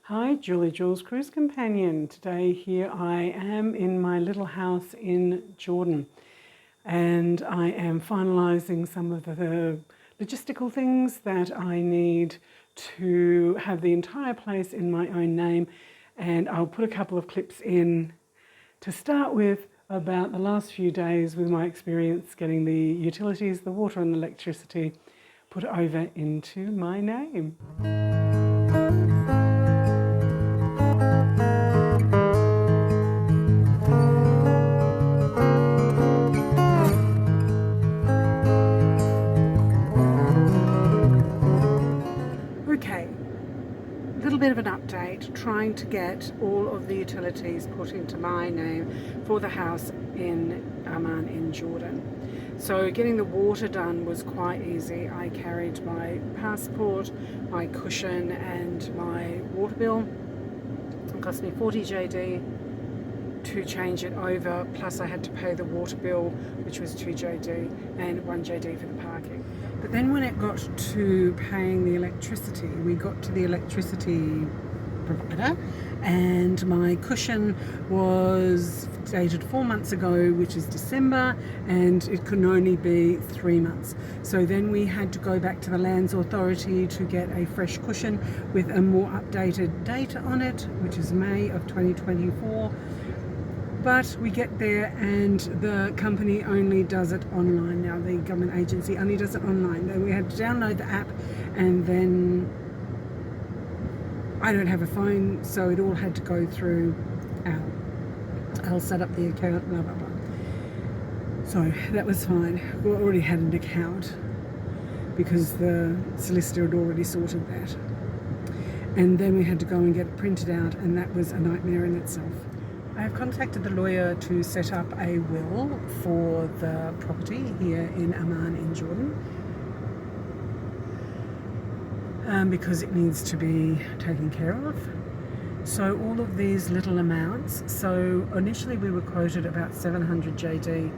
Hi, Julie Jules Cruise Companion. Today here I am in my little house in Jordan, and I am finalising some of the logistical things that I need to have the entire place in my own name, and I'll put a couple of clips in to start with about the last few days with my experience getting the utilities, the water and electricity put over into my name. Okay, a little bit of an update, trying to get all of the utilities put into my name for the house in Amman in Jordan. So getting the water done was quite easy. I carried my passport, my cushion and my water bill. It cost me 40 JD to change it over, plus I had to pay the water bill, which was 2 JD and 1 JD for the parking. But then when it got to paying the electricity, we got to the electricity provider, and my cushion was dated 4 months ago, which is December, and it could only be 3 months. So then we had to go back to the Lands Authority to get a fresh cushion with a more updated date on it, which is May of 2024. But we get there and the company only does it online now. The government agency only does it online. Then we had to download the app, and then I don't have a phone, so it all had to go through I'll set up the account, blah, blah, blah. So that was fine. We already had an account because the solicitor had already sorted that. And then we had to go and get it printed out, and that was a nightmare in itself. I have contacted the lawyer to set up a will for the property here in Amman in Jordan, because it needs to be taken care of. So all of these little amounts, so initially we were quoted about 700 JD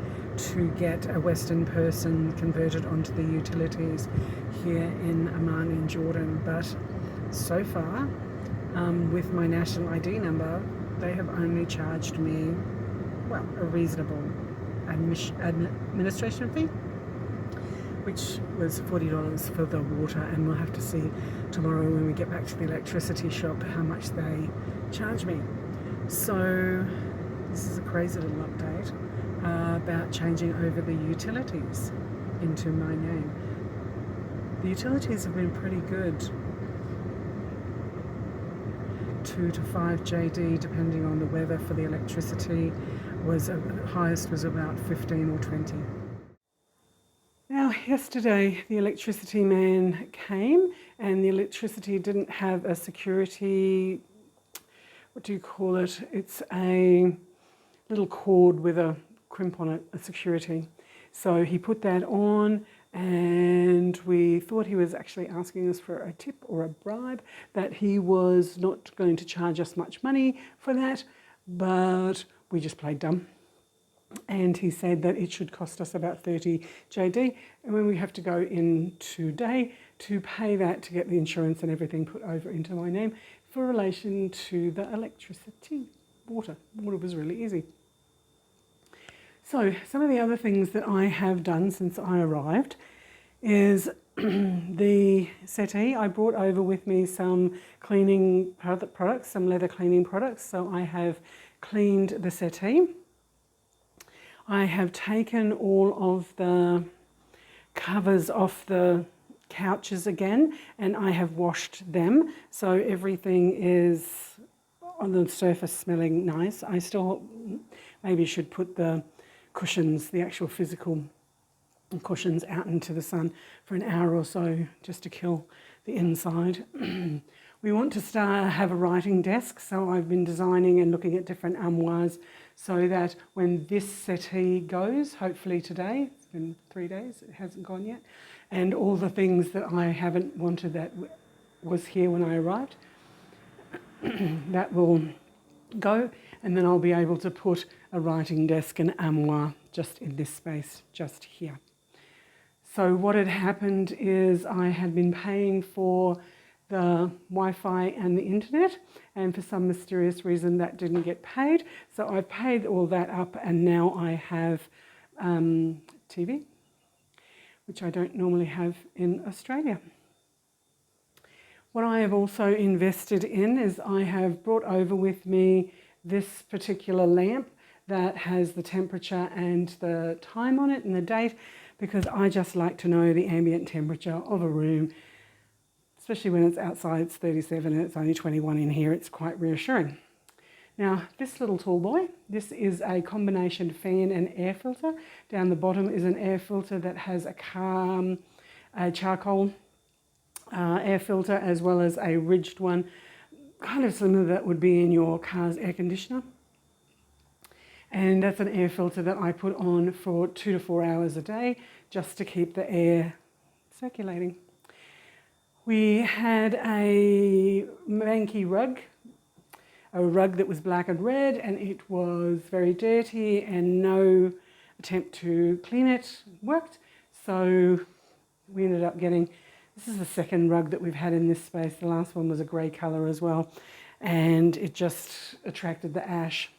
to get a Western person converted onto the utilities here in Amman in Jordan, but so far with my national ID number, they have only charged me, well, a reasonable administration fee, which was $40 for the water, and we'll have to see tomorrow when we get back to the electricity shop how much they charge me. So this is a crazy little update about changing over the utilities into my name. The utilities have been pretty good. 2 to 5 JD depending on the weather for the electricity. Was highest was about 15 or 20. Now yesterday the electricity man came, and the electricity didn't have a security, what do you call it? It's a little cord with a crimp on it, a security. So he put that on, and we thought he was actually asking us for a tip or a bribe, that he was not going to charge us much money for that, but we just played dumb. And he said that it should cost us about 30 JD, and when we have to go in today to pay that to get the insurance and everything put over into my name for relation to the electricity. Water was really easy. So some of the other things that I have done since I arrived is the settee. I brought over with me some cleaning products, some leather cleaning products. So I have cleaned the settee. I have taken all of the covers off the couches again, and I have washed them. So everything is on the surface smelling nice. I still maybe should put the cushions, the actual physical cushions, out into the sun for an hour or so just to kill the inside. We want to have a writing desk, so I've been designing and looking at different armoires so that when this settee goes, hopefully today, it's been 3 days, it hasn't gone yet, and all the things that I haven't wanted that was here when I arrived, that will go, and then I'll be able to put a writing desk and armoire just in this space, just here. So what had happened is I had been paying for the Wi-Fi and the internet, and for some mysterious reason that didn't get paid. So I've paid all that up, and now I have TV, which I don't normally have in Australia. What I have also invested in is I have brought over with me this particular lamp that has the temperature and the time on it and the date, because I just like to know the ambient temperature of a room, especially when it's outside. It's 37 and it's only 21 in here. It's quite reassuring. Now, this little tool boy, this is a combination fan and air filter. Down the bottom is an air filter that has a charcoal air filter, as well as a ridged one, kind of similar that would be in your car's air conditioner. And that's an air filter that I put on for 2 to 4 hours a day, just to keep the air circulating. We had a manky rug, a rug that was black and red, and it was very dirty, and no attempt to clean it worked. So we ended up getting, this is the second rug that we've had in this space. The last one was a grey colour as well, and it just attracted the ash.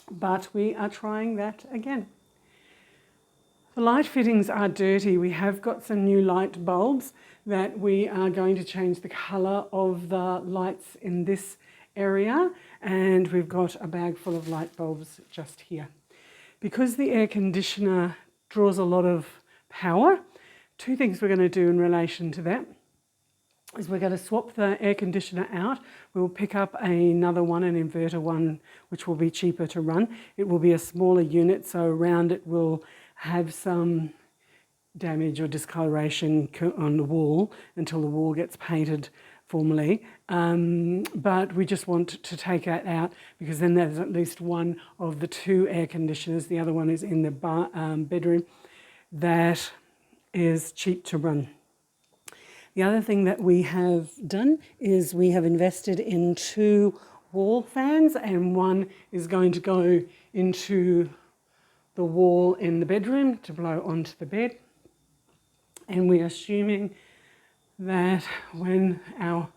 But we are trying that again. The light fittings are dirty. We have got some new light bulbs that we are going to change the colour of the lights in this area, and we've got a bag full of light bulbs just here. Because the air conditioner draws a lot of power, two things we're going to do in relation to that is we're going to swap the air conditioner out. We'll pick up another one, an inverter one, which will be cheaper to run. It will be a smaller unit, so around it will have some damage or discoloration on the wall until the wall gets painted formally. But we just want to take that out, because then there's at least one of the two air conditioners, the other one is in the bedroom, that is cheap to run. The other thing that we have done is we have invested in 2 wall fans, and one is going to go into the wall in the bedroom to blow onto the bed. And we're assuming that when our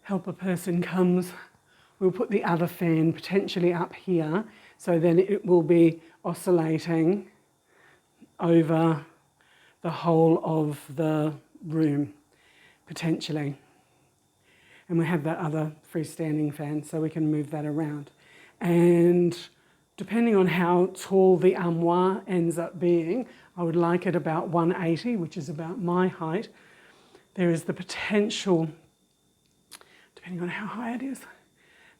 helper person comes, we'll put the other fan potentially up here, so then it will be oscillating over the whole of the room, potentially. And we have that other freestanding fan, so we can move that around. And depending on how tall the armoire ends up being, I would like it about 180, which is about my height. There is the potential, depending on how high it is,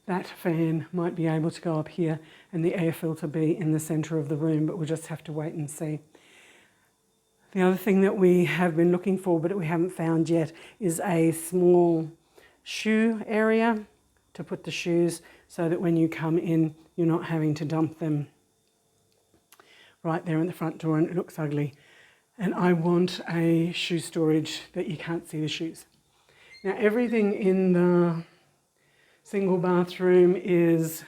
that fan might be able to go up here and the air filter be in the centre of the room, but we'll just have to wait and see. The other thing that we have been looking for, but we haven't found yet, is a small shoe area to put the shoes, so that when you come in, you're not having to dump them right there in the front door and it looks ugly. And I want a shoe storage that you can't see the shoes. Now, everything in the single bathroom has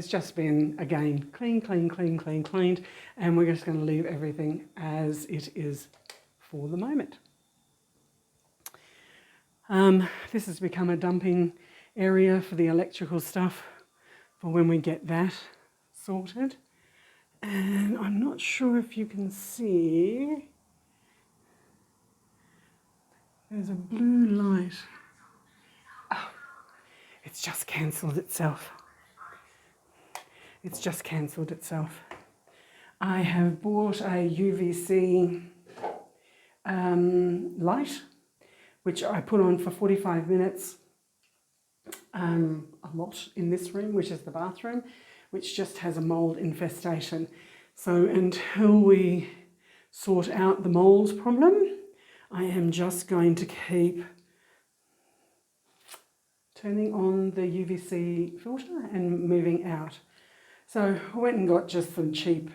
just been, again, cleaned, and we're just going to leave everything as it is for the moment. This has become a dumping area for the electrical stuff for when we get that sorted. And I'm not sure if you can see, there's a blue light. Oh, it's just cancelled itself. It's just cancelled itself. I have bought a UVC light, which I put on for 45 minutes a lot in this room, which is the bathroom, which just has a mould infestation. So until we sort out the mould problem, I am just going to keep turning on the UVC filter and moving out. So I went and got just some cheap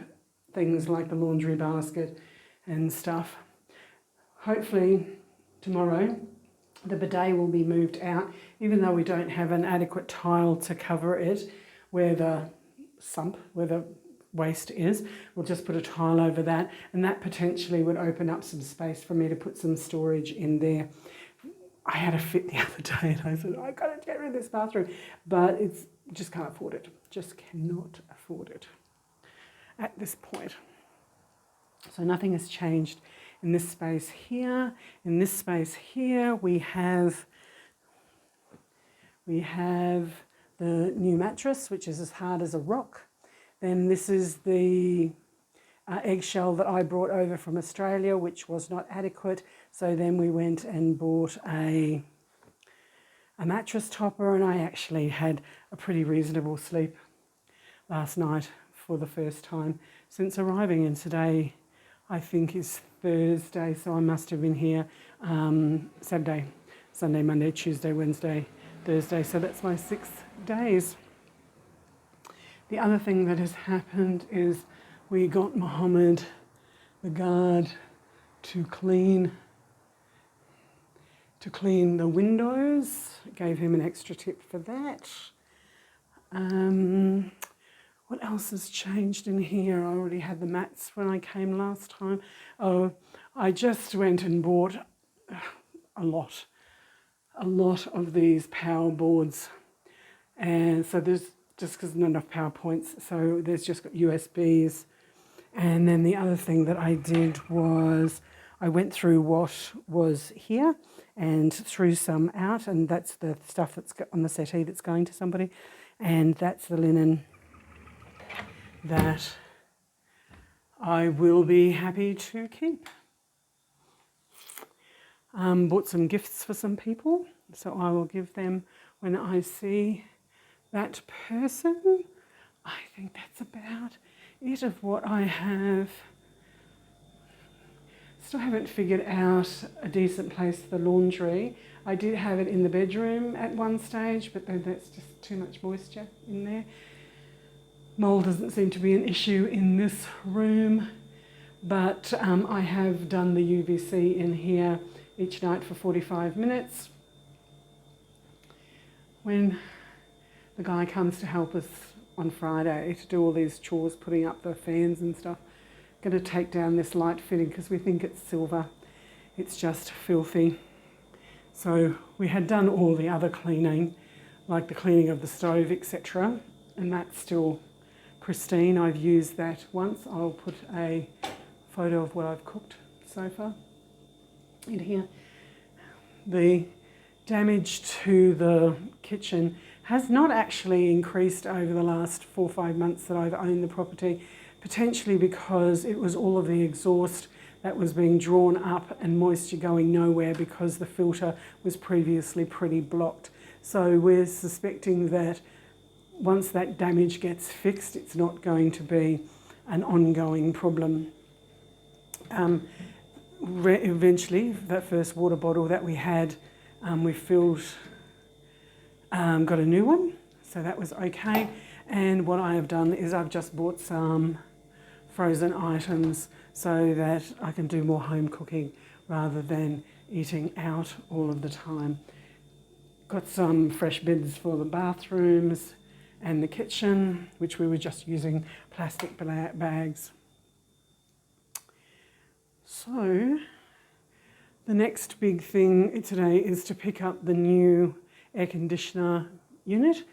things like the laundry basket and stuff. Hopefully tomorrow the bidet will be moved out, even though we don't have an adequate tile to cover it where the sump, where the waste is. We'll just put a tile over that, and that potentially would open up some space for me to put some storage in there. I had a fit the other day and I said, I've got to get rid of this bathroom. But it's just can't afford it. Just cannot afford it at this point. So nothing has changed in this space here. In this space here, we have the new mattress, which is as hard as a rock. Then this is the eggshell that I brought over from Australia, which was not adequate. So then we went and bought a mattress topper, and I actually had a pretty reasonable sleep last night for the first time since arriving. And today, I think, is Thursday, so I must have been here Saturday, Sunday, Monday, Tuesday, Wednesday, Thursday. So that's my 6 days. The other thing that has happened is we got Mohammed, the guard, to clean the windows. Gave him an extra tip for that. What else has changed in here? I already had the mats when I came last time. Oh, I just went and bought a lot of these power boards. And so there's just because not enough power points, so there's just got USBs. And then the other thing that I did was I went through what was here and threw some out, and that's the stuff that's on the settee that's going to somebody, and that's the linen that I will be happy to keep. Bought some gifts for some people, so I will give them when I see that person. I think that's about it of what I have. Still haven't figured out a decent place for the laundry. I did have it in the bedroom at one stage, but then that's just too much moisture in there. Mold doesn't seem to be an issue in this room, but I have done the UVC in here each night for 45 minutes. When the guy comes to help us on Friday to do all these chores, putting up the fans and stuff, going to take down this light fitting because we think it's silver. It's just filthy. So we had done all the other cleaning, like the cleaning of the stove, etc., and that's still pristine. I've used that once. I'll put a photo of what I've cooked so far in here. The damage to the kitchen has not actually increased over the last 4 or 5 months that I've owned the property, potentially because it was all of the exhaust that was being drawn up and moisture going nowhere because the filter was previously pretty blocked. So we're suspecting that once that damage gets fixed, it's not going to be an ongoing problem. Eventually, that first water bottle that we had, we filled, got a new one, so that was okay. And what I have done is I've just bought some frozen items so that I can do more home cooking rather than eating out all of the time. Got some fresh beds for the bathrooms and the kitchen, which we were just using plastic bags. So the next big thing today is to pick up the new air conditioner unit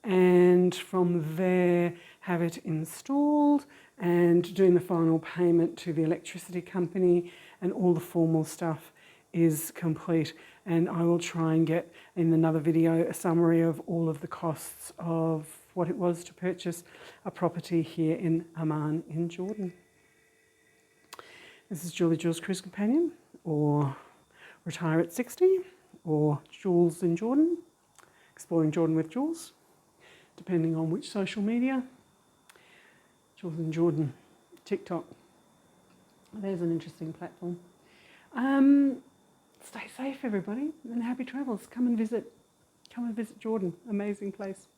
and from there have it installed and doing the final payment to the electricity company, and all the formal stuff is complete. And I will try and get in another video a summary of all of the costs of what it was to purchase a property here in Amman in Jordan. This is Julie Jules Cruise Companion, or Retire at 60, or Jules in Jordan, Exploring Jordan with Jules, depending on which social media. Jules in Jordan, TikTok. There's an interesting platform. Stay safe, everybody, and happy travels. Come and visit Jordan. Amazing place.